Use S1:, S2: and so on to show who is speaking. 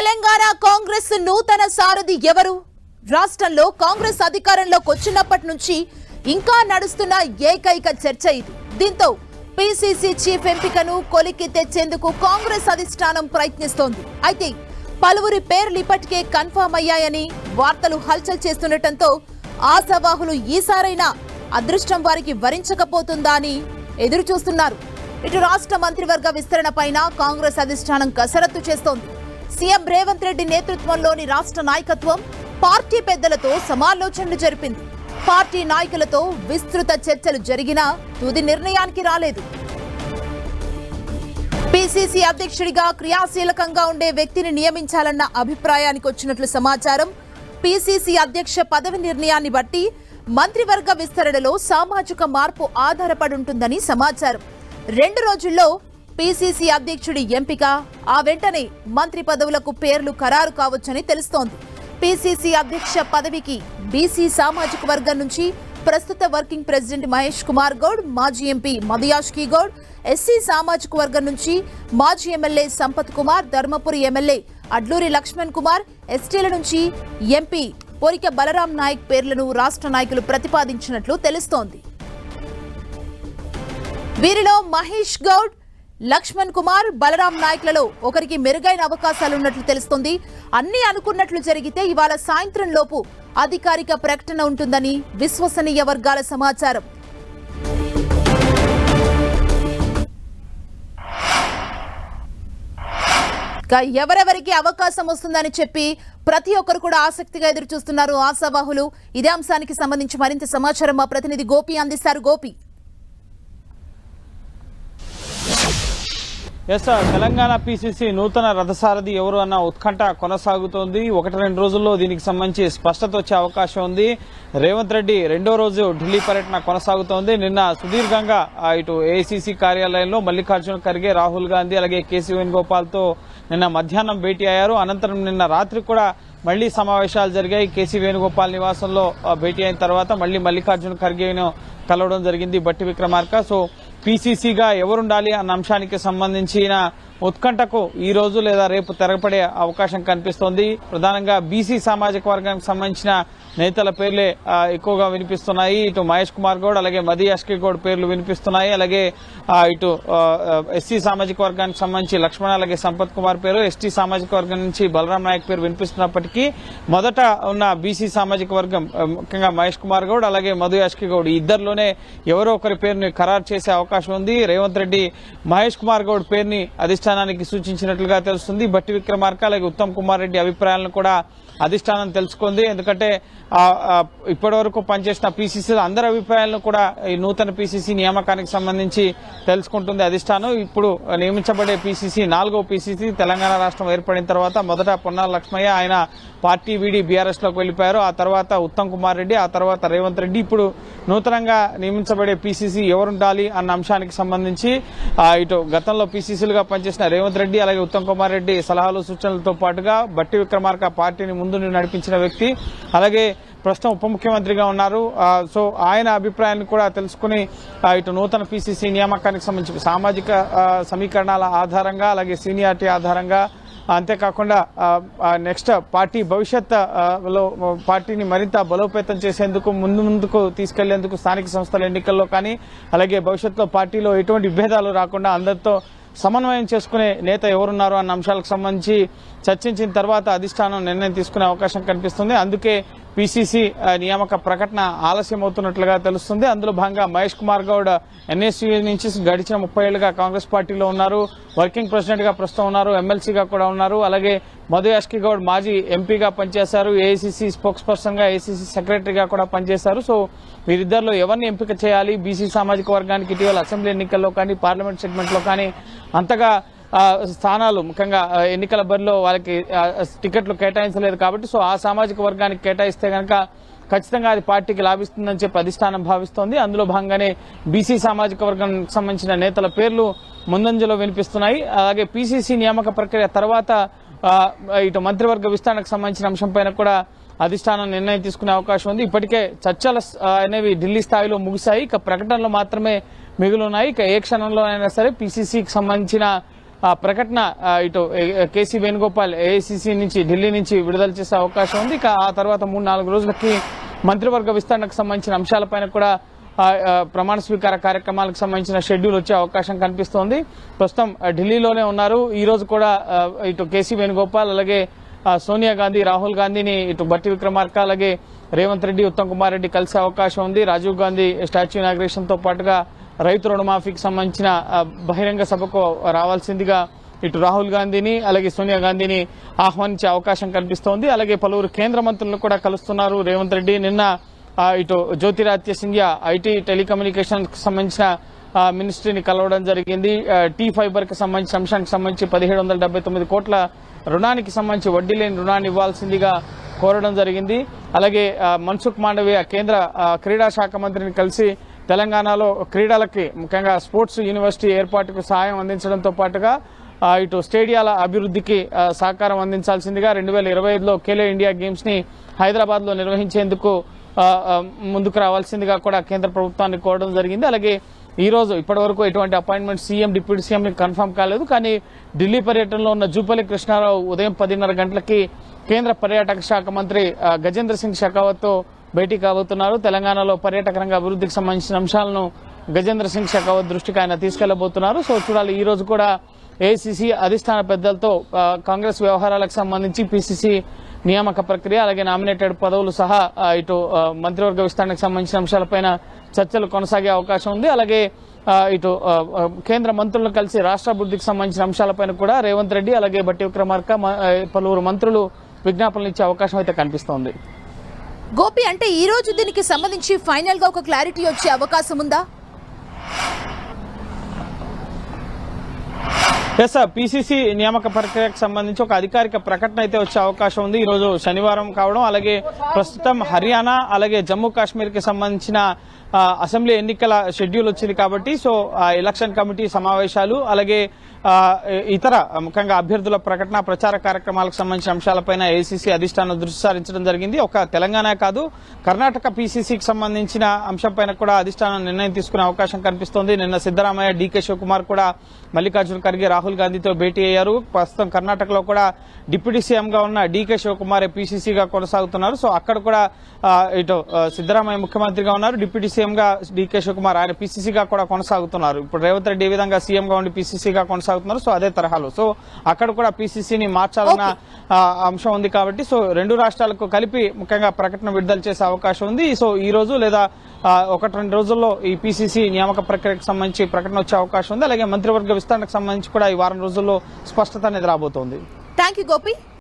S1: తెలంగాణ కాంగ్రెస్ నూతన సారథి ఎవరు? రాష్ట్రంలో కాంగ్రెస్ అధికారంలోకి వచ్చినప్పటి నుంచి ఇంకా నడుస్తున్న ఏకైక చర్చ ఇది. దీంతో పీసీసీ చీఫ్ ఎంపికను కొలిక్కి తెచ్చేందుకు కాంగ్రెస్ అధిష్టానం ప్రయత్నిస్తోంది. అయితే పలువురి పేర్లు ఇప్పటికే కన్ఫర్మ్ అయ్యాయని వార్తలు హల్చల్ చేస్తుండటంతో ఆశావాహులు ఈసారైనా అదృష్టం వారికి వరించకపోతుందా అని ఎదురు చూస్తున్నారు. ఇటు రాష్ట్ర మంత్రివర్గ విస్తరణ పైన కాంగ్రెస్ అధిష్టానం కసరత్తు చేస్తోంది. సీఎం రేవంత్ రెడ్డి నేతృత్వంలోని రాష్ట్ర నాయకత్వం పార్టీ పెద్దలతో సమాలోచనలు జరిపింది. పార్టీ నాయకులతో విస్తృత చర్చలు జరిగినా తుది నిర్ణయానికి రాలేదు. పీసీసీ అధ్యక్షుడిగా క్రియాశీలకంగా ఉండే వ్యక్తిని నియమించాలన్న అభిప్రాయానికి వచ్చినట్లు సమాచారం. పీసీసీ అధ్యక్ష పదవి నిర్ణయాన్ని బట్టి మంత్రివర్గ విస్తరణలో సామాజిక మార్పు ఆధారపడి ఉంటుందని సమాచారం. 2 రోజుల్లో పీసీసీ అధ్యక్షుడి ఎంపిక, ఆ వెంటనే మంత్రి పదవులకు పేర్లు ఖరారు కావచ్చని తెలుస్తోంది. పీసీసీ అధ్యక్ష పదవికి బీసీ సామాజిక వర్గం నుంచి ప్రస్తుత వర్కింగ్ ప్రెసిడెంట్ మహేష్ కుమార్ గౌడ్, మాజీ ఎంపీ మధుయాష్కి గౌడ్, ఎస్సీ సామాజిక వర్గం నుంచి మాజీ ఎమ్మెల్యే సంపత్ కుమార్, ధర్మపురి ఎమ్మెల్యే అడ్లూరి లక్ష్మణ్ కుమార్, ఎస్టీల నుంచి ఎంపీ పోరిక బలరాం నాయక్ పేర్లను రాష్ట్ర నాయకులు ప్రతిపాదించినట్లు తెలుస్తోంది. వీరిలో మహేష్ గౌడ్, లక్ష్మణ్ కుమార్, బలరాం నాయక్లలో ఒకరికి మెరుగైన అవకాశాలున్నట్లు తెలుస్తోంది. అన్ని అనుకున్నట్లు జరిగితే ఇవాళ సాయంత్రం లోపు అధికారిక ప్రకటన ఉంటుందని విశ్వసనీయ వర్గాల సమాచారం. ఎవరెవరికి అవకాశం వస్తుందని చెప్పి ప్రతి ఒక్కరు కూడా ఆసక్తిగా ఎదురు చూస్తున్నారు ఆశావాహులు. ఇదే అంశానికి సంబంధించి మరింత సమాచారం మా ప్రతినిధి గోపి అందిస్తారు. గోపి,
S2: తెలంగాణ పీసీసీ నూతన రథసారథి ఎవరు అన్న ఉత్కంఠ కొనసాగుతోంది. 1-2 రోజుల్లో దీనికి సంబంధించి స్పష్టత వచ్చే అవకాశం ఉంది. రేవంత్ రెడ్డి 2వ రోజు ఢిల్లీ పర్యటన కొనసాగుతోంది. నిన్న సుదీర్ఘంగా ఇటు ఏఐసీసీ కార్యాలయంలో మల్లికార్జున ఖర్గే, రాహుల్ గాంధీ అలాగే కేసీ వేణుగోపాల్తో నిన్న మధ్యాహ్నం భేటీ అయ్యారు. అనంతరం నిన్న రాత్రి కూడా మళ్లీ సమావేశాలు జరిగాయి. కేసీ వేణుగోపాల్ నివాసంలో భేటీ అయిన తర్వాత మళ్లీ మల్లికార్జున ఖర్గేను కలవడం జరిగింది బట్టి విక్రమార్క. సో పీసీసీగా ఎవరుండాలి అన్న అంశానికి సంబంధించిన ఉత్కంఠకు ఈ రోజు లేదా రేపు తెరపడే అవకాశం కనిపిస్తోంది. ప్రధానంగా బీసీ సామాజిక వర్గానికి సంబంధించిన నేతల పేర్లే ఎక్కువగా వినిపిస్తున్నాయి. ఇటు మహేష్ కుమార్ గౌడ్ అలాగే మధుయాష్కి గౌడ్ పేర్లు వినిపిస్తున్నాయి. అలాగే ఇటు ఎస్సీ సామాజిక వర్గానికి సంబంధించి లక్ష్మణ్ అలాగే సంపత్ కుమార్ పేరు, ఎస్టీ సామాజిక వర్గం నుంచి బలరాం నాయక్ పేరు వినిపిస్తున్నప్పటికీ మొదట ఉన్న బీసీ సామాజిక వర్గం ముఖ్యంగా మహేష్ కుమార్ గౌడ్ అలాగే మధుయాష్కి గౌడ్ ఈ ఇద్దరిలోనే ఎవరో ఒకరి పేరుని ఖరారు చేసే అవకాశం ఉంది. రేవంత్ రెడ్డి మహేష్ కుమార్ గౌడ్ పేరుని అధిష్టానానికి సూచించినట్లుగా తెలుస్తుంది. బట్టి విక్రమార్క అలాగే ఉత్తమ్ కుమార్ రెడ్డి అభిప్రాయాలను కూడా అధిష్టానం తెలుసుకుంది. ఎందుకంటే ఇప్పటి వరకు పనిచేసిన పీసీసీ అందరి అభిప్రాయాలను కూడా ఈ నూతన పీసీసీ నియామకానికి సంబంధించి తెలుసుకుంటుంది అధిష్టానం. ఇప్పుడు నియమించబడే పీసీసీ 4వ పీసీసీ తెలంగాణ రాష్ట్రం ఏర్పడిన తర్వాత మొదట పొన్నాల లక్ష్మయ్య, ఆయన పార్టీ వీడి బీఆర్ఎస్ లోకి వెళ్లిపోయారు. ఆ తర్వాత ఉత్తమ్ కుమార్ రెడ్డి, ఆ తర్వాత రేవంత్ రెడ్డి. ఇప్పుడు నూతనంగా నియమించబడే పీసీసీ ఎవరుండాలి అన్న అంశానికి సంబంధించి ఇటు గతంలో పీసీసీలుగా పనిచేసిన రేవంత్ రెడ్డి అలాగే ఉత్తమ్ కుమార్ రెడ్డి సలహాలు సూచనలతో పాటుగా బట్టి విక్రమార్క పార్టీని ముందు నడిపించిన వ్యక్తి, అలాగే ప్రస్తుతం ఉప ముఖ్యమంత్రిగా ఉన్నారు. సో ఆయన అభిప్రాయాన్ని కూడా తెలుసుకుని ఇటు నూతన పీసీసీ నియామకానికి సంబంధించి సామాజిక సమీకరణాల ఆధారంగా అలాగే సీనియారిటీ ఆధారంగా, అంతేకాకుండా నెక్స్ట్ పార్టీ భవిష్యత్ లో పార్టీని మరింత బలోపేతం చేసేందుకు ముందుకు తీసుకెళ్లేందుకు స్థానిక సంస్థల ఎన్నికల్లో కానీ అలాగే భవిష్యత్తులో పార్టీలో ఎటువంటి విభేదాలు రాకుండా అందరితో సమన్వయం చేసుకునే నేత ఎవరున్నారు అన్న అంశాలకు సంబంధించి చర్చించిన తర్వాత అధిష్టానం నిర్ణయం తీసుకునే అవకాశం కనిపిస్తుంది. అందుకే పీసీసీ నియామక ప్రకటన ఆలస్యం అవుతున్నట్లుగా తెలుస్తుంది. అందులో భాగంగా మహేష్ కుమార్ గౌడ్ ఎన్ఎస్యూ నుంచి గడిచిన 30 ఏళ్లుగా కాంగ్రెస్ పార్టీలో ఉన్నారు. వర్కింగ్ ప్రెసిడెంట్ గా ప్రస్తుతం ఉన్నారు, ఎమ్మెల్సీగా కూడా ఉన్నారు. అలాగే మధుయాష్కి గౌడ్ మాజీ ఎంపీగా పనిచేశారు, ఏఐసీసీ స్పోక్స్ పర్సన్ గా, ఏఐసీసీ సెక్రటరీగా కూడా పనిచేశారు. సో వీరిద్దరిలో ఎవరిని ఎంపిక చేయాలి? బీసీ సామాజిక వర్గానికి ఇటీవల అసెంబ్లీ ఎన్నికల్లో కానీ పార్లమెంట్ సెగ్మెంట్ లో కానీ అంతగా స్థానాలు ముఖ్యంగా ఎన్నికల బరిలో వాళ్ళకి టికెట్లు కేటాయించలేదు కాబట్టి సో ఆ సామాజిక వర్గానికి కేటాయిస్తే కనుక ఖచ్చితంగా అది పార్టీకి లాభిస్తుందని చెప్పి అధిష్టానం భావిస్తోంది. అందులో భాగంగానే బీసీ సామాజిక వర్గానికి సంబంధించిన నేతల పేర్లు ముందంజలో వినిపిస్తున్నాయి. అలాగే పీసీసీ నియామక ప్రక్రియ తర్వాత ఇటు మంత్రివర్గ విస్తరణకు సంబంధించిన అంశంపైన కూడా అధిష్టానం నిర్ణయం తీసుకునే అవకాశం ఉంది. ఇప్పటికే చర్చలు అనేవి ఢిల్లీ స్థాయిలో ముగిశాయి. ఇక ప్రకటనలు మాత్రమే మిగులున్నాయి. ఇక ఏ క్షణంలో అయినా సరే పీసీసీకి సంబంధించిన ప్రకటన ఇటు కేసీ వేణుగోపాల్ ఏఐసిసి నుంచి ఢిల్లీ నుంచి విడుదల చేసే అవకాశం ఉంది. ఇక ఆ తర్వాత 3-4 రోజులకి మంత్రివర్గ విస్తరణకు సంబంధించిన అంశాలపైన కూడా ప్రమాణ స్వీకార కార్యక్రమాలకు సంబంధించిన షెడ్యూల్ వచ్చే అవకాశం కనిపిస్తోంది. ప్రస్తుతం ఢిల్లీలోనే ఉన్నారు. ఈ రోజు కూడా ఇటు కేసీ వేణుగోపాల్ అలాగే సోనియా గాంధీ, రాహుల్ గాంధీని ఇటు బట్టి విక్రమార్క అలాగే రేవంత్ రెడ్డి, ఉత్తమ్ కుమార్ రెడ్డి కలిసే అవకాశం ఉంది. రాజీవ్ గాంధీ స్టాచ్యూ ఇనాగ్రేషన్ తో పాటుగా రైతు రుణమాఫీకి సంబంధించిన బహిరంగ సభకు రావాల్సిందిగా ఇటు రాహుల్ గాంధీని అలాగే సోనియా గాంధీని ఆహ్వానించే అవకాశం కనిపిస్తోంది. అలాగే పలువురు కేంద్ర మంత్రులను కూడా కలుస్తున్నారు రేవంత్ రెడ్డి. నిన్న ఇటు జ్యోతిరాదిత్య సింధియా ఐటీ టెలికమ్యూనికేషన్ కి సంబంధించిన మినిస్ట్రీని కలవడం జరిగింది. టీ ఫైబర్ కి సంబంధించిన అంశానికి సంబంధించి 1779 కోట్ల రుణానికి సంబంధించి వడ్డీ లేని రుణాన్ని ఇవ్వాల్సిందిగా కోరడం జరిగింది. అలాగే మన్సుఖ్ మాండవీయ కేంద్ర క్రీడా శాఖ మంత్రిని కలిసి తెలంగాణలో క్రీడలకి ముఖ్యంగా స్పోర్ట్స్ యూనివర్సిటీ ఏర్పాటుకు సహాయం అందించడంతో పాటుగా ఇటు స్టేడియాల అభివృద్ధికి సహకారం అందించాల్సిందిగా 2025లో ఖేలో ఇండియా గేమ్స్ ని హైదరాబాద్ లో నిర్వహించేందుకు ముందుకు రావాల్సిందిగా కూడా కేంద్ర ప్రభుత్వాన్ని కోరడం జరిగింది. అలాగే ఈ రోజు ఇప్పటి వరకు ఎటువంటి appointment CM, deputy CM confirm కాలేదు. కానీ ఢిల్లీ పర్యటనలో ఉన్న జూపల్లి కృష్ణారావు ఉదయం 10:30 గంటలకి కేంద్ర పర్యాటక శాఖ మంత్రి గజేంద్ర సింగ్ షెకావత్ తో భేటీ కాబోతున్నారు. తెలంగాణలో పర్యాటక రంగ అభివృద్ధికి సంబంధించిన అంశాలను గజేంద్ర సింగ్ షెకావత్ దృష్టికి ఆయన తీసుకెళ్లబోతున్నారు. సో చూడాలి. ఈ రోజు కూడా ఏఐసిసి అధిష్టాన పెద్దలతో కాంగ్రెస్ వ్యవహారాలకు సంబంధించి పిసిసి నియామక ప్రక్రియ అలాగే నామినేటెడ్ పదవులు సహా ఇటు మంత్రివర్గ విస్తరణకు సంబంధించిన అంశాలపైన చర్చలు కొనసాగే అవకాశం ఉంది. అలాగే ఇటు కేంద్ర మంత్రులను కలిసి రాష్ట్ర అభివృద్ధికి సంబంధించిన అంశాలపైన కూడా రేవంత్ రెడ్డి అలాగే బట్టి విక్రమార్క పలువురు మంత్రులు విజ్ఞాపనలు ఇచ్చే అవకాశం అయితే కనిపిస్తోంది.
S1: గోపి, అంటే ఈ రోజు దీనికి సంబంధించి ఫైనల్ గా ఒక క్లారిటీ వచ్చే అవకాశం ఉందా?
S2: ఎస్ సార్, పిసిసి నియామక ప్రక్రియకు సంబంధించి ఒక అధికారిక ప్రకటన అయితే వచ్చే అవకాశం ఉంది. ఈ రోజు శనివారం కావడం, అలాగే ప్రస్తుతం హర్యానా అలాగే జమ్మూ కాశ్మీర్ కి సంబంధించిన అసెంబ్లీ ఎన్నికల షెడ్యూల్ వచ్చింది కాబట్టి సో ఎలక్షన్ కమిటీ సమావేశాలు అలాగే ఇతర ముఖ్యంగా అభ్యర్థుల ప్రకటన ప్రచార కార్యక్రమాలకు సంబంధించిన అంశాలపైన ఏఐసిసి అధిష్టానం దృష్టి సారించడం జరిగింది. ఒక తెలంగాణ కాదు, కర్ణాటక పిసిసికి సంబంధించిన అంశంపైన కూడా అధిష్టానం నిర్ణయం తీసుకునే అవకాశం కనిపిస్తోంది. నిన్న సిద్దరామయ్య, డీకే శివకుమార్ కూడా మల్లికార్జున ఖర్గే, రాహుల్ గాంధీతో భేటీ అయ్యారు. ప్రస్తుతం కర్ణాటకలో కూడా డిప్యూటీ సీఎంగా ఉన్న డీకే శివకుమార్ పిసిసిగా కొనసాగుతున్నారు. సో అక్కడ కూడా ఇటు సిద్దరామయ్య ముఖ్యమంత్రిగా ఉన్నారు, డిప్యూటీ సీఎంగా డీకే శివకుమార్ ఆయన పిసిసిగా కూడా కొనసాగుతున్నారు. ఇప్పుడు రేవంత్ రెడ్డి ఏ విధంగా సీఎంగా ఉండి పిసిసిగా కొనసాగుతున్నారు, సో అదే తరహాలో సో అక్కడ కూడా పిసిసిని మార్చాలన్న అంశం ఉంది. కాబట్టి సో రెండు రాష్ట్రాలకు కలిపి ముఖ్యంగా ప్రకటన విడుదల చేసే అవకాశం ఉంది. సో ఈ రోజు లేదా 1-2 రోజుల్లో ఈ పిసిసి నియామక ప్రక్రియకు సంబంధించి ప్రకటన వచ్చే అవకాశం ఉంది. అలాగే మంత్రివర్గ విస్తరణకు సంబంధించి కూడా ఈ వారం రోజుల్లో స్పష్టత అనేది రాబోతోంది.
S1: Thank you Gopi.